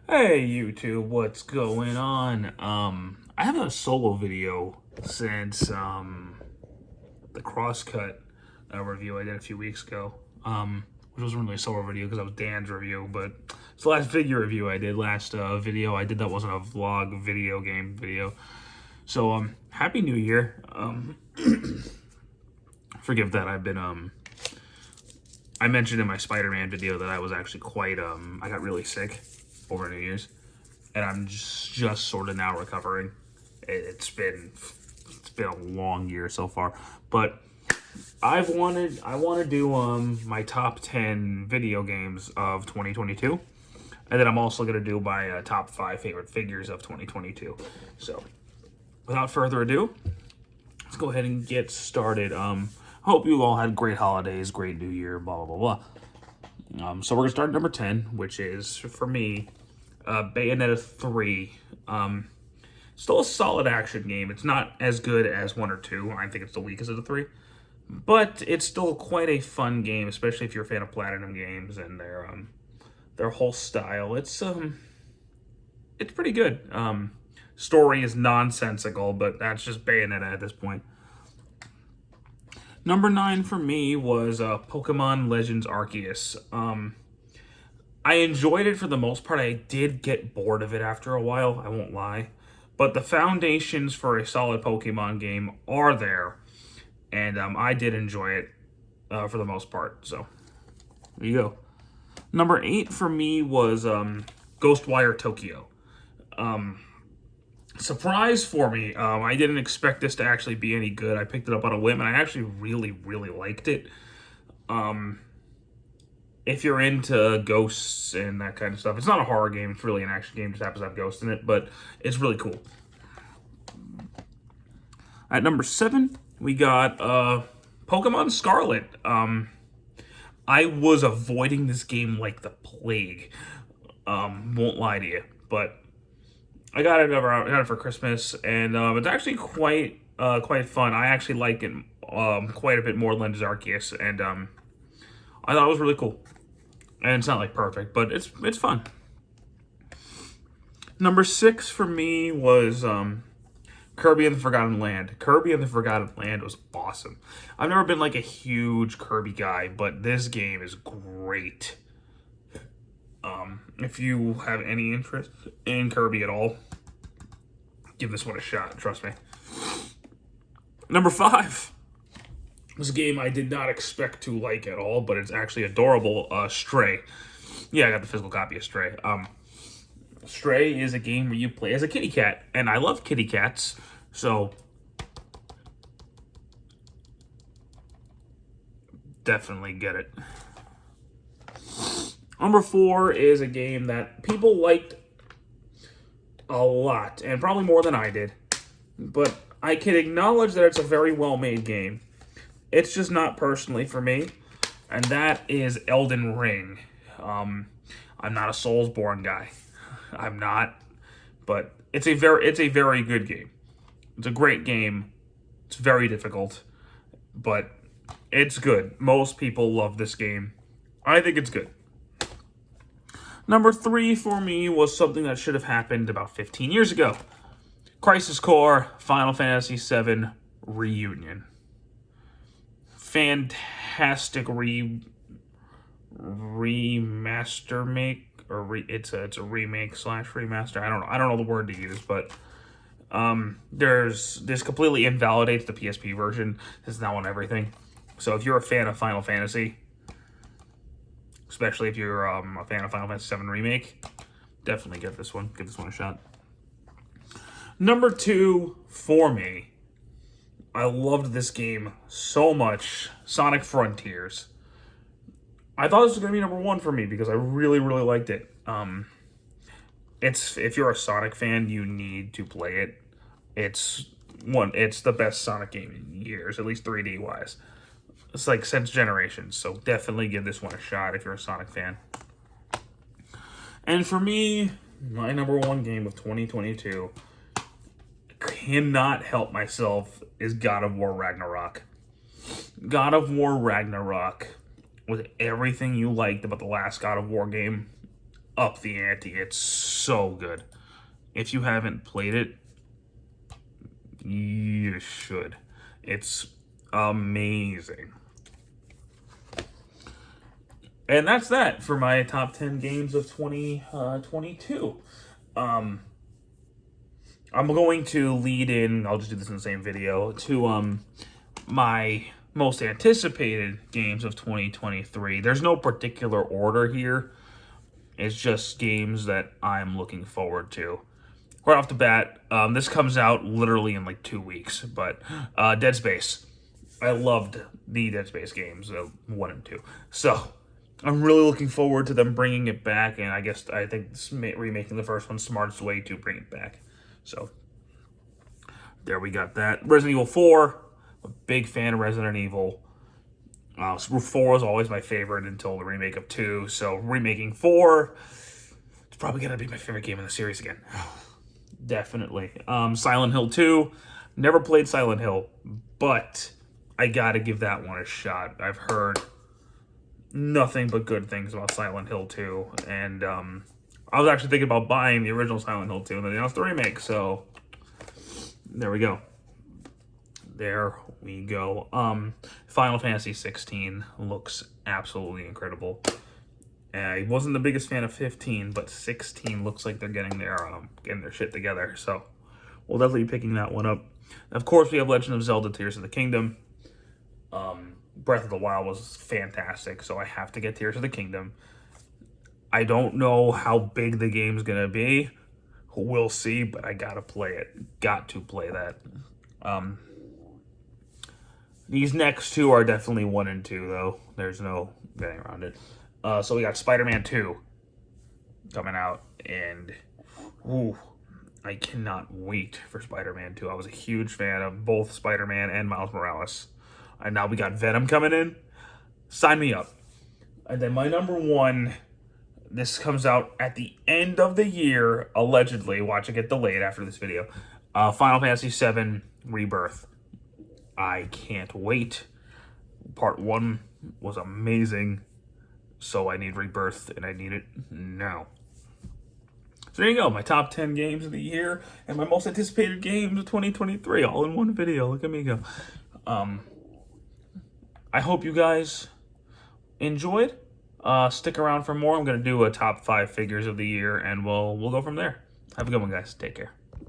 Hey YouTube, what's going on? I haven't done a solo video since the Crosscut review I did a few weeks ago. Which wasn't really a solo video because that was Dan's review, but it's the last figure review I did. Last video I did that wasn't a vlog video game video. So Happy New Year. Forgive that I've been I mentioned in my Spider-Man video that I was actually quite I got really sick over New Year's, and I'm just sort of now recovering. It's been a long year so far, but I want to do my top 10 video games of 2022, and then I'm also gonna do my top 5 favorite figures of 2022. So without further ado, let's go ahead and get started. Hope you all had great holidays, great New Year, blah blah blah blah. So we're gonna start at number 10, which is for me, Bayonetta 3. Still a solid action game. It's not as good as 1 or 2. I think it's the weakest of the 3. But it's still quite a fun game, especially if you're a fan of Platinum Games and their whole style. It's pretty good. Story is nonsensical, but that's just Bayonetta at this point. Number 9 for me was Pokemon Legends Arceus. I enjoyed it for the most part. I did get bored of it after a while, I won't lie. But the foundations for a solid Pokemon game are there. And I did enjoy it for the most part. So, there you go. Number 8 for me was Ghostwire Tokyo. Surprise for me. I didn't expect this to actually be any good. I picked it up on a whim, and I actually really liked it. If you're into ghosts and that kind of stuff, it's not a horror game. It's really an action game. It just happens to have ghosts in it, but it's really cool. At number 7, we got Pokemon Scarlet. I was avoiding this game like the plague. Won't lie to you, but I got it for Christmas, and it's actually quite fun. I actually like it quite a bit more than Legends Arceus, and I thought it was really cool. And it's not like perfect, but it's fun. Number 6 for me was Kirby and the Forgotten Land. Kirby and the Forgotten Land was awesome. I've never been like a huge Kirby guy, but this game is great. If you have any interest in Kirby at all, give this one a shot, trust me. Number 5 was a game I did not expect to like at all, but it's actually adorable, Stray. Yeah, I got the physical copy of Stray. Stray is a game where you play as a kitty cat, and I love kitty cats, so definitely get it. Number 4 is a game that people liked a lot, and probably more than I did, but I can acknowledge that it's a very well-made game. It's just not personally for me, and that is Elden Ring. I'm not a Soulsborne guy. I'm not, but it's a very good game. It's a great game. It's very difficult, but it's good. Most people love this game. I think it's good. Number 3 for me was something that should have happened about 15 years ago. Crisis Core Final Fantasy VII Reunion. Fantastic remaster make, or it's a remake slash remaster. I don't know the word to use, but this completely invalidates the PSP version. It's now on everything. So if you're a fan of Final Fantasy, especially if you're a fan of Final Fantasy VII Remake, definitely give this one a shot. Number 2 for me, I loved this game so much, Sonic Frontiers. I thought this was going to be number 1 for me because I really liked it. If you're a Sonic fan, you need to play it. It's the best Sonic game in years, at least 3D wise. It's like since Generations, so definitely give this one a shot if you're a Sonic fan. And for me, my number 1 game of 2022, cannot help myself, is God of War Ragnarok. God of War Ragnarok, with everything you liked about the last God of War game, up the ante. It's so good. If you haven't played it, you should. It's amazing. And that's that for my top 10 games of 2022. I'm going to lead in, I'll just do this in the same video, to my most anticipated games of 2023. There's no particular order here. It's just games that I'm looking forward to. Right off the bat, this comes out literally in like 2 weeks, but Dead Space. I loved the Dead Space games, 1 and 2. So I'm really looking forward to them bringing it back, and I think remaking the first one smartest way to bring it back. So there we got that. Resident Evil 4. I'm a big fan of Resident Evil. 4 was always my favorite until the remake of 2. So remaking 4, it's probably gonna be my favorite game in the series again. Definitely. Silent Hill 2. Never played Silent Hill, but I gotta give that one a shot. I've heard nothing but good things about Silent Hill 2, and I was actually thinking about buying the original Silent Hill 2, and then they announced the remake, so there we go. There we go. Final Fantasy 16 looks absolutely incredible. I wasn't the biggest fan of 15, but 16 looks like they're getting their shit together. So we'll definitely be picking that one up. Of course, we have Legend of Zelda: Tears of the Kingdom. Breath of the Wild was fantastic, so I have to get Tears of the Kingdom. I don't know how big the game's gonna be. We'll see, but I gotta play it. Got to play that. These next two are definitely 1 and 2, though. There's no getting around it. So we got Spider-Man 2 coming out, and I cannot wait for Spider-Man 2. I was a huge fan of both Spider-Man and Miles Morales. And now we got Venom coming in. Sign me up. And then my number 1, this comes out at the end of the year, allegedly. Watch it get delayed after this video. Final Fantasy VII Rebirth. I can't wait. Part 1 was amazing. So I need Rebirth, and I need it now. So there you go, my top 10 games of the year and my most anticipated games of 2023, all in one video. Look at me go. I hope you guys enjoyed. Stick around for more. I'm going to do a top 5 figures of the year, and we'll go from there. Have a good one, guys. Take care.